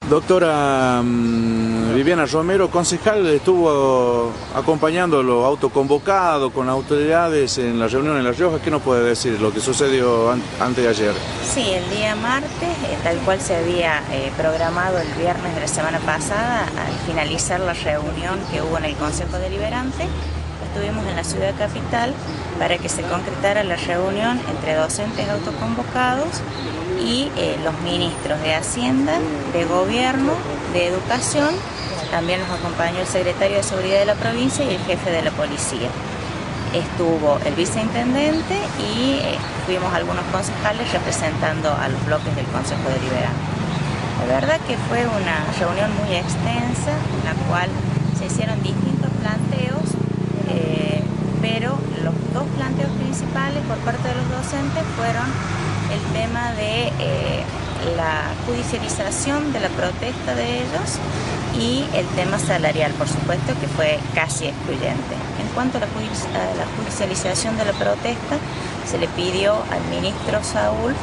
Doctora Viviana Romero, concejal, estuvo acompañándolo autoconvocado con autoridades en la reunión en La Rioja. ¿Qué nos puede decir lo que sucedió antes de ayer? Sí, el día martes, tal cual se había programado el viernes de la semana pasada, al finalizar la reunión que hubo en el Consejo Deliberante, estuvimos en la ciudad capital para que se concretara la reunión entre docentes autoconvocados y los ministros de Hacienda, de Gobierno, de Educación. También nos acompañó el secretario de Seguridad de la provincia y el jefe de la policía. Estuvo el viceintendente y fuimos algunos concejales representando a los bloques del Consejo Deliberante. La verdad que fue una reunión muy extensa, en la cual se hicieron distintos planteos, pero los dos planteos principales por parte de los docentes fueron el tema de la judicialización de la protesta de ellos y el tema salarial, por supuesto, que fue casi excluyente. En cuanto a la judicialización de la protesta, se le pidió al ministro Saúl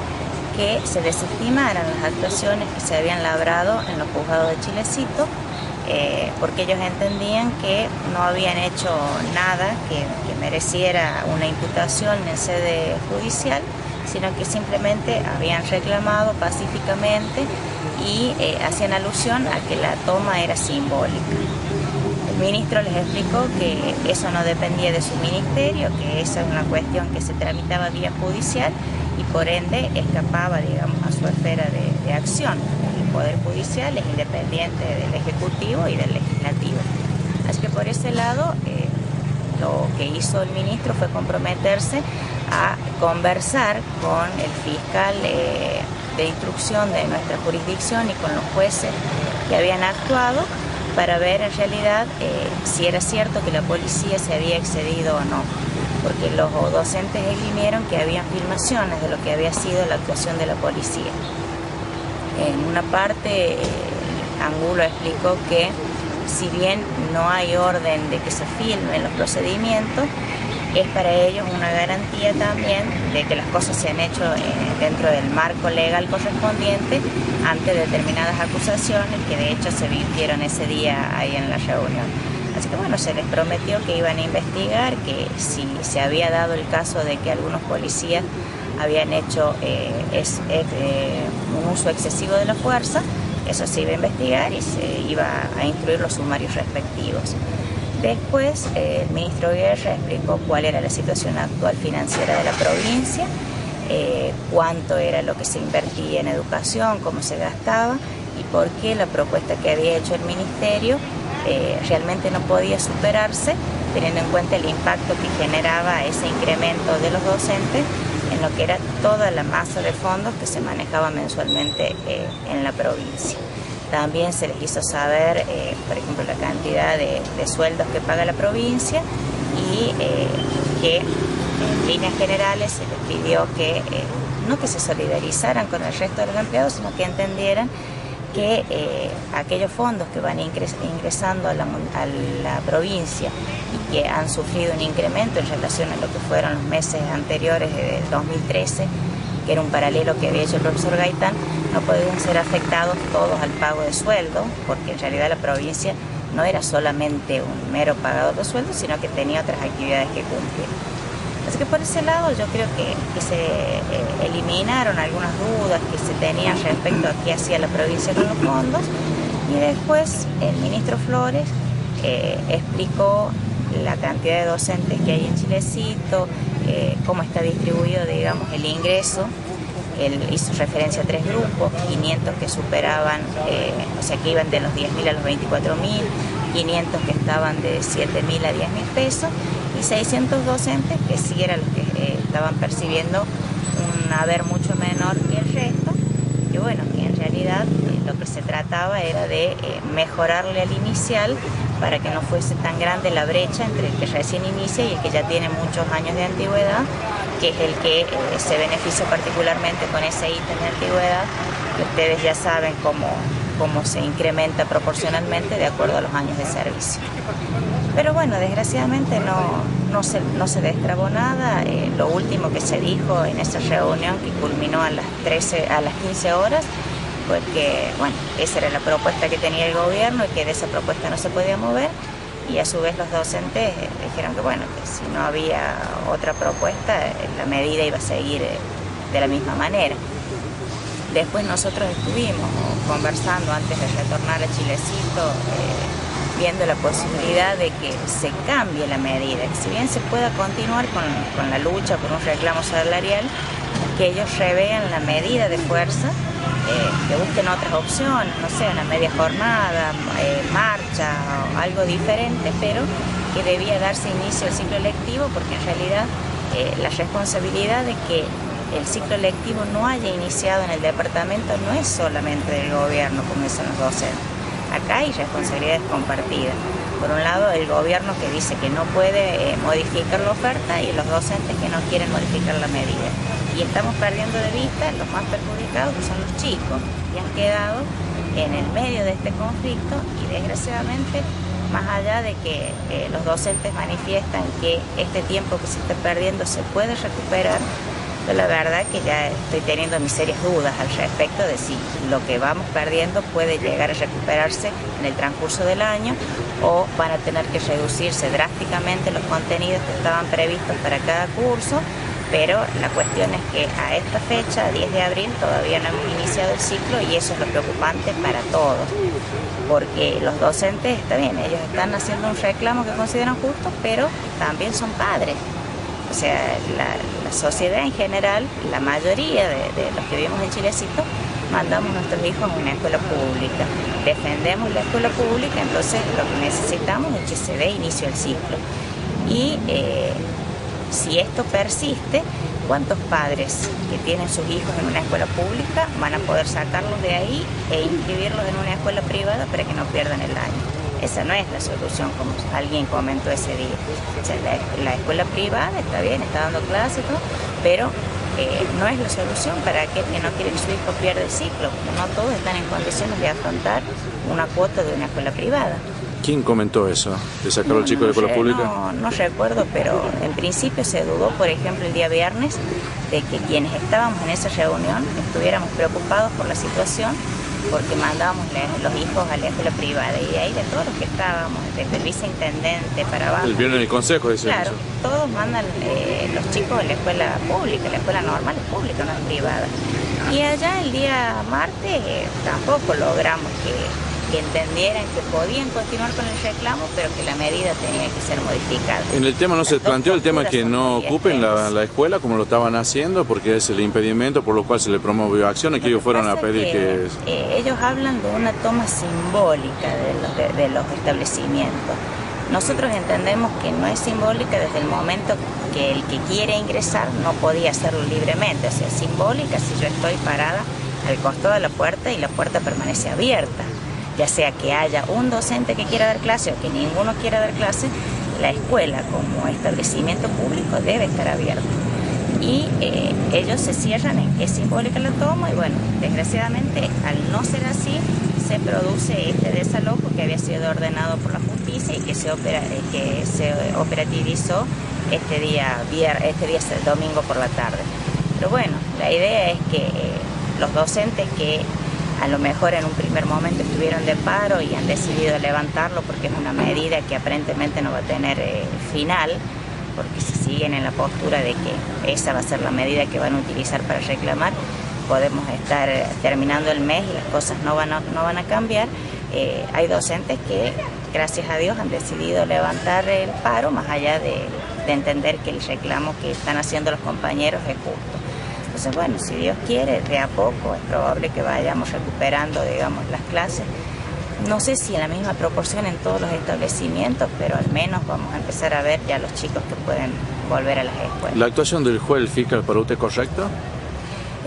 que se desestimaran las actuaciones que se habían labrado en los juzgados de Chilecito, porque ellos entendían que no habían hecho nada que mereciera una imputación en sede judicial, sino que simplemente habían reclamado pacíficamente y hacían alusión a que la toma era simbólica. El ministro les explicó que eso no dependía de su ministerio, que esa es una cuestión que se tramitaba vía judicial y por ende escapaba, digamos, a su esfera de acción. El Poder Judicial es independiente del Ejecutivo y del Legislativo. Así que por ese lado, lo que hizo el ministro fue comprometerse a conversar con el fiscal de instrucción de nuestra jurisdicción y con los jueces que habían actuado para ver en realidad si era cierto que la policía se había excedido o no, porque los docentes esgrimieron que habían filmaciones de lo que había sido la actuación de la policía. En una parte, Angulo explicó que si bien no hay orden de que se filmen los procedimientos, es para ellos una garantía también de que las cosas se han hecho dentro del marco legal correspondiente ante determinadas acusaciones que de hecho se vivieron ese día ahí en la reunión. Así que bueno, se les prometió que iban a investigar, que si se había dado el caso de que algunos policías habían hecho un uso excesivo de la fuerza, eso se iba a investigar y se iba a instruir los sumarios respectivos. Después, el ministro Guerra explicó cuál era la situación actual financiera de la provincia, cuánto era lo que se invertía en educación, cómo se gastaba y por qué la propuesta que había hecho el ministerio realmente no podía superarse, teniendo en cuenta el impacto que generaba ese incremento de los docentes en lo que era toda la masa de fondos que se manejaba mensualmente en la provincia. También se les hizo saber, por ejemplo, la cantidad de sueldos que paga la provincia y que en líneas generales se les pidió que no que se solidarizaran con el resto de los empleados, sino que entendieran que aquellos fondos que van ingresando a la provincia y que han sufrido un incremento en relación a lo que fueron los meses anteriores del 2013, que era un paralelo que había hecho el profesor Gaitán, no podían ser afectados todos al pago de sueldo, porque en realidad la provincia no era solamente un mero pagador de sueldo, sino que tenía otras actividades que cumplir. Así que por ese lado yo creo que se eliminaron algunas dudas que se tenían respecto a qué hacía la provincia con los fondos, y después el ministro Flores explicó la cantidad de docentes que hay en Chilecito, cómo está distribuido, digamos, el ingreso. Él hizo referencia a 3 grupos, 500 que superaban, o sea, que iban de los 10.000 a los 24.000, 500 que estaban de 7.000 a 10.000 pesos y 600 docentes que sí eran los que estaban percibiendo un haber mucho menor que el resto. Y bueno, en realidad lo que se trataba era de mejorarle al inicial para que no fuese tan grande la brecha entre el que recién inicia y el que ya tiene muchos años de antigüedad, que es el que se beneficia particularmente con ese ítem de antigüedad, que ustedes ya saben cómo se incrementa proporcionalmente de acuerdo a los años de servicio. Pero bueno, desgraciadamente no se destrabó nada. Lo último que se dijo en esa reunión, que culminó a las 15 horas, fue que, bueno, esa era la propuesta que tenía el gobierno y que de esa propuesta no se podía mover, y a su vez los docentes dijeron que, bueno, que si no había otra propuesta, la medida iba a seguir de la misma manera. Después nosotros estuvimos conversando antes de retornar a Chilecito, viendo la posibilidad de que se cambie la medida, que si bien se pueda continuar con la lucha por un reclamo salarial, que ellos revean la medida de fuerza, que busquen otras opciones, no sé, una media jornada, marcha o algo diferente, pero que debía darse inicio al ciclo lectivo, porque en realidad la responsabilidad de que el ciclo lectivo no haya iniciado en el departamento no es solamente del gobierno, como dicen los docentes. Acá hay responsabilidades compartidas. Por un lado, el gobierno que dice que no puede modificar la oferta y los docentes que no quieren modificar la medida. Y estamos perdiendo de vista los más perjudicados, que son los chicos, que han quedado en el medio de este conflicto y desgraciadamente, más allá de que los docentes manifiestan que este tiempo que se está perdiendo se puede recuperar, yo la verdad que ya estoy teniendo mis serias dudas al respecto de si lo que vamos perdiendo puede llegar a recuperarse en el transcurso del año o van a tener que reducirse drásticamente los contenidos que estaban previstos para cada curso, pero la cuestión es que a esta fecha, 10 de abril, todavía no hemos iniciado el ciclo y eso es lo preocupante para todos, porque los docentes, está bien, ellos están haciendo un reclamo que consideran justo, pero también son padres. O sea, la sociedad en general, la mayoría de los que vivimos en Chilecito, mandamos a nuestros hijos a una escuela pública. Defendemos la escuela pública, entonces lo que necesitamos es que se dé inicio al ciclo. Y si esto persiste, ¿cuántos padres que tienen sus hijos en una escuela pública van a poder sacarlos de ahí e inscribirlos en una escuela privada para que no pierdan el año? Esa no es la solución, como alguien comentó ese día. O sea, la escuela privada está bien, está dando clases y todo, pero no es la solución para aquel que no quiere que su hijo pierda el ciclo. No todos están en condiciones de afrontar una cuota de una escuela privada. ¿Quién comentó eso? ¿De sacar al chico de la escuela pública? No recuerdo, pero en principio se dudó, por ejemplo, el día viernes, de que quienes estábamos en esa reunión estuviéramos preocupados por la situación, porque mandábamos los hijos a la escuela privada y de ahí de todos los que estábamos, desde el viceintendente para abajo. El viernes en el consejo, dice claro, eso. todos mandan los chicos a la escuela pública, la escuela normal es pública, no es privada. Y allá el día martes tampoco logramos que entendieran que podían continuar con el reclamo, pero que la medida tenía que ser modificada. En el tema no se planteó el tema que no ocupen la escuela como lo estaban haciendo, porque es el impedimento por lo cual se le promovió acciones, que ellos fueron a pedir que... ellos hablan de una toma simbólica de los establecimientos. Nosotros entendemos que no es simbólica desde el momento que el que quiere ingresar no podía hacerlo libremente, o sea, simbólica si yo estoy parada al costado de la puerta y la puerta permanece abierta. Ya sea que haya un docente que quiera dar clase o que ninguno quiera dar clase, la escuela como establecimiento público debe estar abierta. Y ellos se cierran en que es simbólica la toma y bueno, desgraciadamente al no ser así, se produce este desalojo que había sido ordenado por la justicia y que se operativizó este día domingo por la tarde. Pero bueno, la idea es que los docentes que a lo mejor en un primer momento estuvieron de paro y han decidido levantarlo porque es una medida que aparentemente no va a tener final, porque si siguen en la postura de que esa va a ser la medida que van a utilizar para reclamar, podemos estar terminando el mes y las cosas no van a cambiar. Hay docentes que, gracias a Dios, han decidido levantar el paro, más allá de entender que el reclamo que están haciendo los compañeros es justo. Entonces, bueno, si Dios quiere, de a poco es probable que vayamos recuperando, digamos, las clases. No sé si en la misma proporción en todos los establecimientos, pero al menos vamos a empezar a ver ya los chicos que pueden volver a las escuelas. ¿La actuación del juez, el fiscal, para usted es correcta?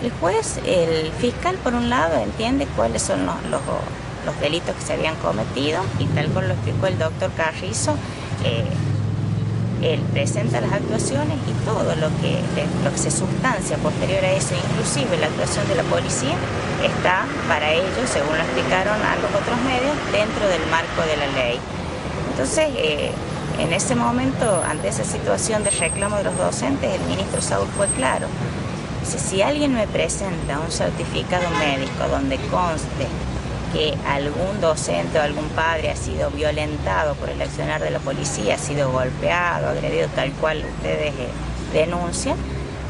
El fiscal, por un lado, entiende cuáles son los delitos que se habían cometido y tal como lo explicó el doctor Carrizo, él presenta las actuaciones y todo lo que se sustancia posterior a eso, inclusive la actuación de la policía, está para ellos, según lo explicaron a los otros medios, dentro del marco de la ley. Entonces, en ese momento, ante esa situación de reclamo de los docentes, el ministro Saúl fue claro. Si alguien me presenta un certificado médico donde conste que algún docente o algún padre ha sido violentado por el accionar de la policía, ha sido golpeado, agredido, tal cual ustedes denuncian,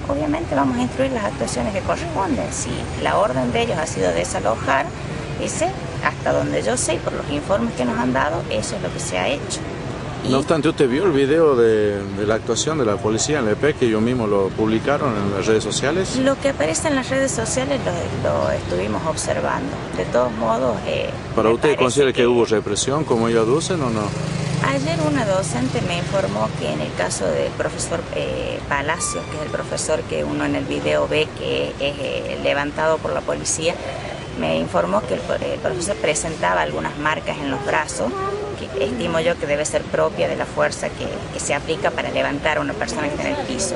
obviamente vamos a instruir las actuaciones que corresponden. Si la orden de ellos ha sido desalojar, hasta donde yo sé y por los informes que nos han dado, eso es lo que se ha hecho. No obstante, ¿usted vio el video de la actuación de la policía en Lepec, que ellos mismos lo publicaron en las redes sociales? Lo que aparece en las redes sociales lo estuvimos observando. De todos modos... ¿Para usted considera que hubo represión, como ellos aducen, o no? Ayer una docente me informó que en el caso del profesor Palacios, que es el profesor que uno en el video ve que es levantado por la policía, me informó que el profesor presentaba algunas marcas en los brazos, que estimo yo que debe ser propia de la fuerza que se aplica para levantar a una persona que está en el piso.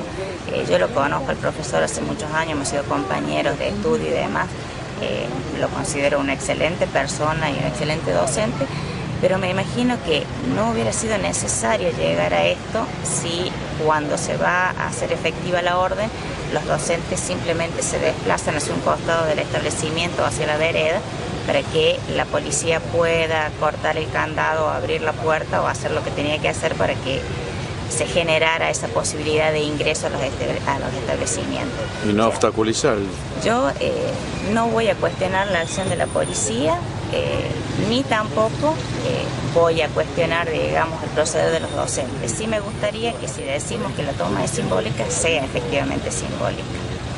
Yo lo conozco al profesor hace muchos años, hemos sido compañeros de estudio y demás, lo considero una excelente persona y un excelente docente, pero me imagino que no hubiera sido necesario llegar a esto si cuando se va a hacer efectiva la orden, los docentes simplemente se desplazan hacia un costado del establecimiento, hacia la vereda, para que la policía pueda cortar el candado, abrir la puerta o hacer lo que tenía que hacer para que se generara esa posibilidad de ingreso a los establecimientos. Y no obstaculizar. Yo no voy a cuestionar la acción de la policía, ni tampoco voy a cuestionar, digamos, el proceder de los docentes. Sí me gustaría que si decimos que la toma es simbólica, sea efectivamente simbólica.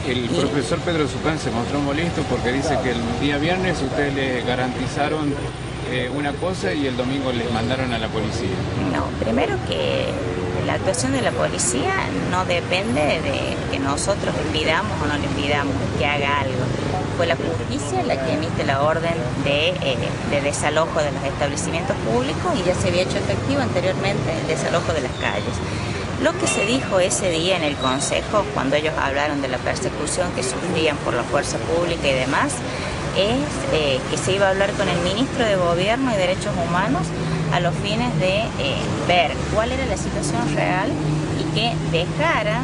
El profesor Pedro Zucán se mostró molesto porque dice que el día viernes ustedes le garantizaron una cosa y el domingo les mandaron a la policía. No, primero que la actuación de la policía no depende de que nosotros le pidamos o no le pidamos que haga algo. Fue la justicia la que emite la orden de desalojo de los establecimientos públicos y ya se había hecho efectivo anteriormente el desalojo de las calles. Lo que se dijo ese día en el Consejo, cuando ellos hablaron de la persecución que sufrían por la fuerza pública y demás, es que se iba a hablar con el ministro de Gobierno y Derechos Humanos a los fines de ver cuál era la situación real y que dejara,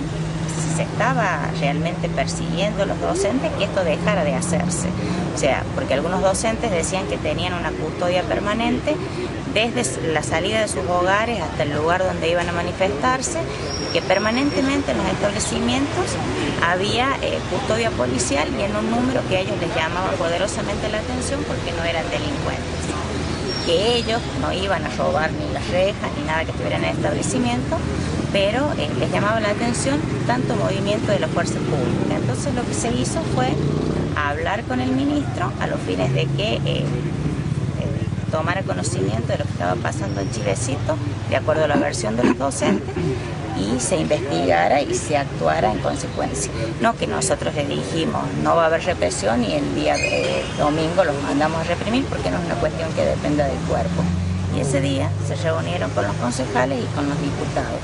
si se estaba realmente persiguiendo a los docentes, que esto dejara de hacerse. O sea, porque algunos docentes decían que tenían una custodia permanente desde la salida de sus hogares hasta el lugar donde iban a manifestarse, que permanentemente en los establecimientos había custodia policial y en un número que a ellos les llamaba poderosamente la atención porque no eran delincuentes, que ellos no iban a robar ni las rejas ni nada que estuviera en el establecimiento, pero les llamaba la atención tanto movimiento de la fuerza pública. Entonces lo que se hizo fue hablar con el ministro a los fines de que tomara conocimiento de lo que estaba pasando en Chilecito, de acuerdo a la versión de los docentes, y se investigara y se actuara en consecuencia. No que nosotros le dijimos no va a haber represión y el día domingo los mandamos a reprimir, porque no es una cuestión que dependa del cuerpo. Y ese día se reunieron con los concejales y con los diputados.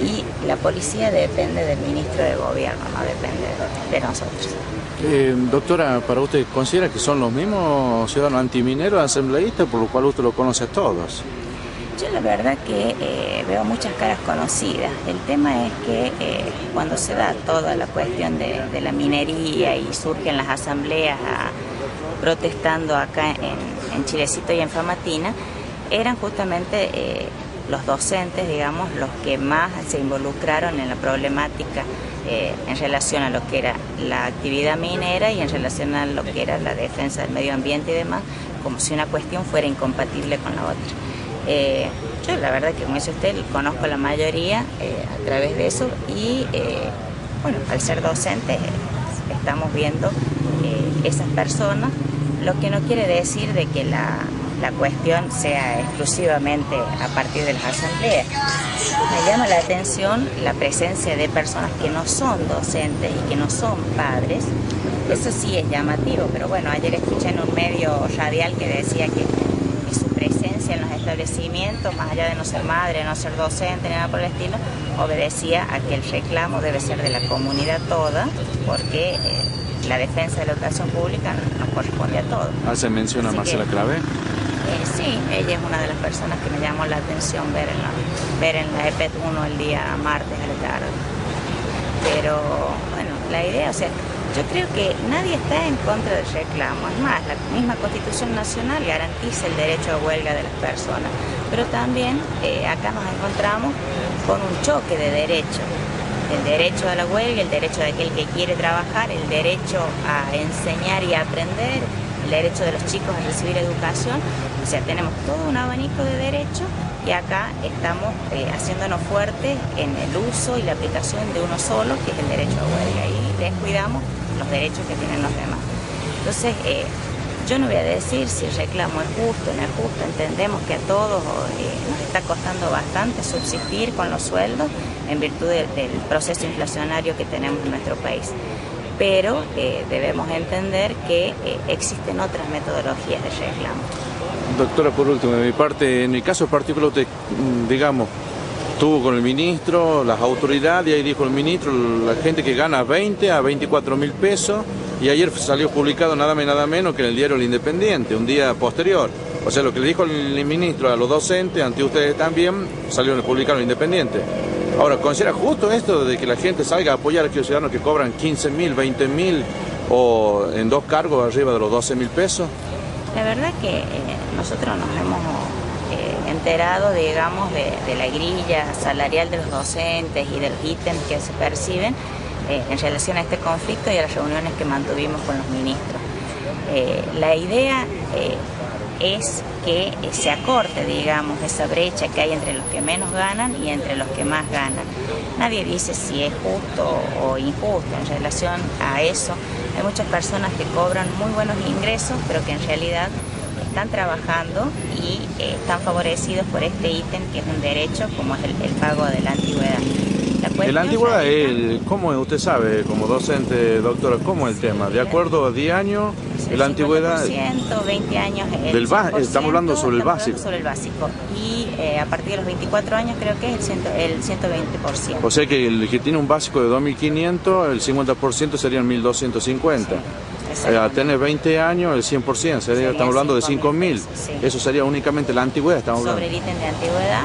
Y la policía depende del ministro de Gobierno, no depende de nosotros. Doctora, ¿para usted considera que son los mismos ciudadanos antimineros asambleístas, por lo cual usted lo conoce a todos? Yo la verdad que veo muchas caras conocidas. El tema es que cuando se da toda la cuestión de la minería y surgen las asambleas protestando acá en Chilecito y en Famatina, eran justamente los docentes, digamos, los que más se involucraron en la problemática en relación a lo que era la actividad minera y en relación a lo que era la defensa del medio ambiente y demás, como si una cuestión fuera incompatible con la otra. Yo la verdad que, como dice usted, conozco la mayoría a través de eso y bueno, al ser docentes estamos viendo esas personas, lo que no quiere decir de que la cuestión sea exclusivamente a partir de las asambleas. Me llama la atención la presencia de personas que no son docentes y que no son padres. Eso sí es llamativo, pero bueno, ayer escuché en un medio radial que decía que su presencia en los establecimientos, más allá de no ser madre, no ser docente, ni nada por el estilo, obedecía a que el reclamo debe ser de la comunidad toda, porque la defensa de la educación pública nos corresponde a todos. ¿Se menciona a Marcela Clavé? Sí, ella es una de las personas que me llamó la atención ver en la EPET 1 el día martes a la tarde. Pero bueno, la idea, o sea, Yo creo que nadie está en contra del reclamo. Es más, la misma Constitución Nacional garantiza el derecho a huelga de las personas. Pero también acá nos encontramos con un choque de derechos. El derecho a la huelga, el derecho de aquel que quiere trabajar, el derecho a enseñar y a aprender, el derecho de los chicos a recibir educación. O sea, tenemos todo un abanico de derechos y acá estamos haciéndonos fuertes en el uso y la aplicación de uno solo, que es el derecho a huelga, y descuidamos los derechos que tienen los demás. Entonces, yo no voy a decir si el reclamo es justo o no es justo. Entendemos que a todos nos está costando bastante subsistir con los sueldos en virtud del proceso inflacionario que tenemos en nuestro país. Pero debemos entender que existen otras metodologías de reclamo. Doctora, por último, de mi parte, en mi caso particular, usted, digamos, estuvo con el ministro, las autoridades, y ahí dijo el ministro, la gente que gana 20 a 24.000 pesos, y ayer salió publicado nada más y nada menos que en el diario El Independiente, un día posterior. O sea, lo que le dijo el ministro a los docentes, ante ustedes también, salió publicado en El Independiente. Ahora, ¿considera justo esto de que la gente salga a apoyar a aquellos ciudadanos que cobran 15.000, 20.000 o en dos cargos arriba de los 12.000 pesos? La verdad que nosotros nos hemos enterado, digamos, de la grilla salarial de los docentes y de los ítems que se perciben en relación a este conflicto y a las reuniones que mantuvimos con los ministros. La idea es que se acorte, digamos, esa brecha que hay entre los que menos ganan y entre los que más ganan. Nadie dice si es justo o injusto en relación a eso. Hay muchas personas que cobran muy buenos ingresos, pero que en realidad están trabajando y están favorecidos por este ítem que es un derecho, como es el pago de la antigüedad. La antigüedad, ¿cómo usted sabe, como docente, doctora, cómo es el tema? ¿De acuerdo a 10 años, la antigüedad? 20 años. Estamos hablando sobre el básico. Sobre el básico. Y a partir de los 24 años creo que es el 120%. O sea que el que tiene un básico de 2.500, el 50% serían 1.250. A tener 20 años, el 100%, estamos hablando de 5.000. Sí. Eso sería únicamente la antigüedad, estamos hablando. Sobre el ítem de antigüedad,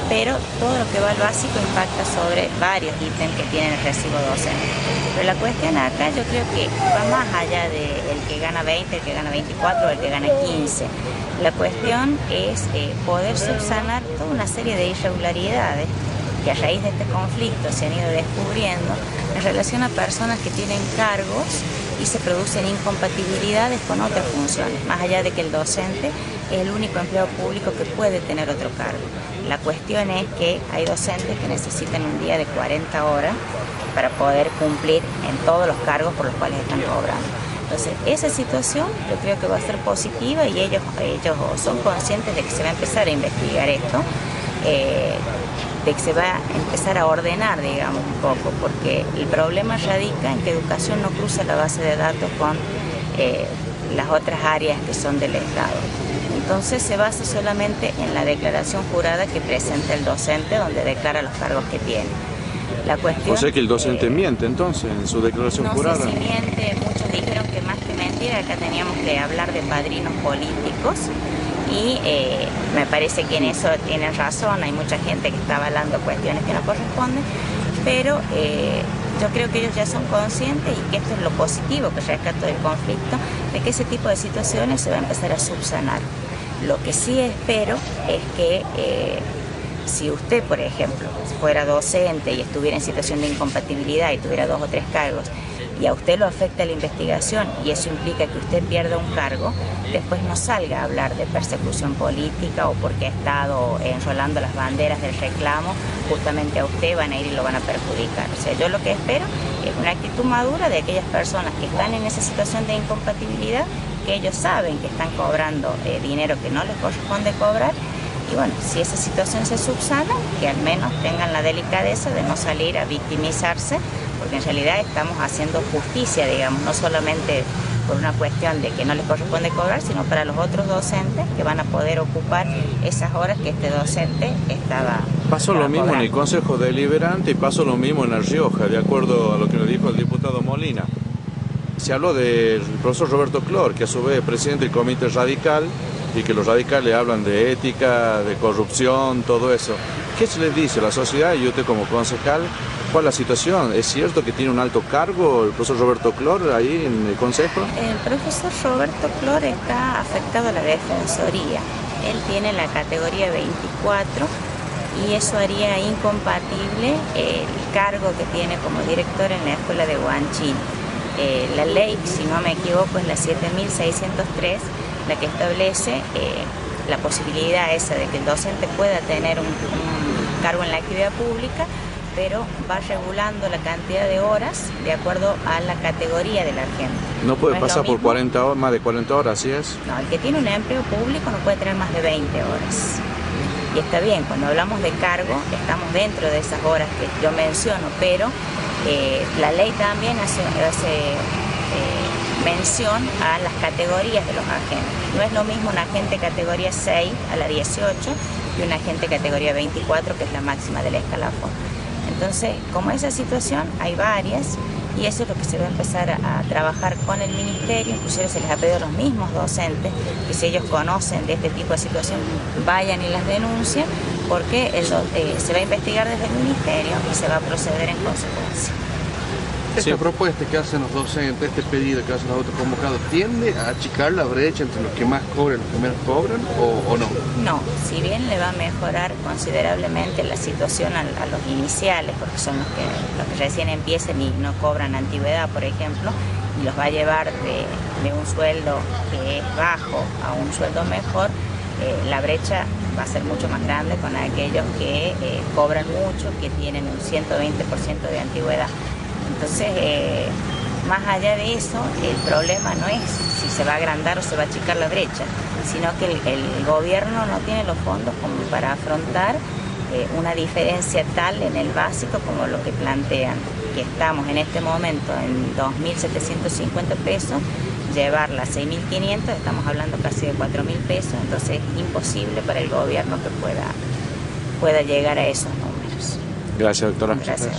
pero todo lo que va al básico impacta sobre varios ítems que tienen el recibo docente. Pero la cuestión acá yo creo que va más allá del que gana 20, el que gana 24 o el que gana 15. La cuestión es poder subsanar toda una serie de irregularidades que a raíz de este conflicto se han ido descubriendo en relación a personas que tienen cargos y se producen incompatibilidades con otras funciones, más allá de que el docente es el único empleado público que puede tener otro cargo. La cuestión es que hay docentes que necesitan un día de 40 horas para poder cumplir en todos los cargos por los cuales están cobrando. Entonces, esa situación yo creo que va a ser positiva y ellos son conscientes de que se va a empezar a investigar esto, de que se va a empezar a ordenar, digamos, un poco, porque el problema radica en que educación no cruza la base de datos con las otras áreas que son del Estado. Entonces se basa solamente en la declaración jurada que presenta el docente, donde declara los cargos que tiene. La cuestión, o sea que el docente miente entonces en su declaración jurada. No sé si miente, muchos dijeron que más que mentir, acá teníamos que hablar de padrinos políticos. Y me parece que en eso tienen razón, hay mucha gente que está avalando cuestiones que no corresponden, pero yo creo que ellos ya son conscientes y que esto es lo positivo que rescato del conflicto, de que ese tipo de situaciones se va a empezar a subsanar. Lo que sí espero es que si usted, por ejemplo, fuera docente y estuviera en situación de incompatibilidad y tuviera 2 o 3 cargos, y a usted lo afecta la investigación y eso implica que usted pierda un cargo, después no salga a hablar de persecución política o porque ha estado enrolando las banderas del reclamo, justamente a usted van a ir y lo van a perjudicar. O sea, yo lo que espero es una actitud madura de aquellas personas que están en esa situación de incompatibilidad, que ellos saben que están cobrando dinero que no les corresponde cobrar. Y bueno, si esa situación se subsana, que al menos tengan la delicadeza de no salir a victimizarse, porque en realidad estamos haciendo justicia, digamos, no solamente por una cuestión de que no les corresponde cobrar, sino para los otros docentes que van a poder ocupar esas horas que este docente estaba Pasó lo mismo cobrando. En el Consejo Deliberante y pasó lo mismo en La Rioja, de acuerdo a lo que nos dijo el diputado Molina. Se habló del profesor Roberto Clor, que a su vez es presidente del Comité Radical, y que los radicales hablan de ética, de corrupción, todo eso. ¿Qué se les dice a la sociedad y usted como concejal ¿Cuál es la situación? ¿Es cierto que tiene un alto cargo el profesor Roberto Clor ahí en el Consejo? El profesor Roberto Clor está afectado a la Defensoría. Él tiene la categoría 24 y eso haría incompatible el cargo que tiene como director en la escuela de Huanchín. La ley, si no me equivoco, es la 7603, la que establece la posibilidad esa de que el docente pueda tener un cargo en la actividad pública, pero va regulando la cantidad de horas de acuerdo a la categoría del agente. No puede pasar por 40 horas, más de 40 horas, ¿así es? No, el que tiene un empleo público no puede tener más de 20 horas. Y está bien, cuando hablamos de cargo, estamos dentro de esas horas que yo menciono, pero la ley también hace mención a las categorías de los agentes. No es lo mismo un agente categoría 6 a la 18 que un agente categoría 24, que es la máxima del escalafón. Entonces, como esa situación, hay varias, y eso es lo que se va a empezar a trabajar con el ministerio. Inclusive se les ha pedido a los mismos docentes que, si ellos conocen de este tipo de situación, vayan y las denuncien, porque se va a investigar desde el ministerio y se va a proceder en consecuencia. Esta propuesta que hacen los docentes, este pedido que hacen los autoconvocados, ¿tiende a achicar la brecha entre los que más cobran y los que menos cobran o no? No, si bien le va a mejorar considerablemente la situación a los iniciales, porque son los que recién empiezan y no cobran antigüedad, por ejemplo, y los va a llevar de un sueldo que es bajo a un sueldo mejor, la brecha va a ser mucho más grande con aquellos que cobran mucho, que tienen un 120% de antigüedad. Entonces, más allá de eso, el problema no es si se va a agrandar o se va a achicar la brecha, sino que el gobierno no tiene los fondos como para afrontar una diferencia tal en el básico como lo que plantean, que estamos en este momento en 2.750 pesos, llevarla a 6.500, estamos hablando casi de 4.000 pesos, entonces es imposible para el gobierno que pueda llegar a esos números. Gracias, doctora. Gracias.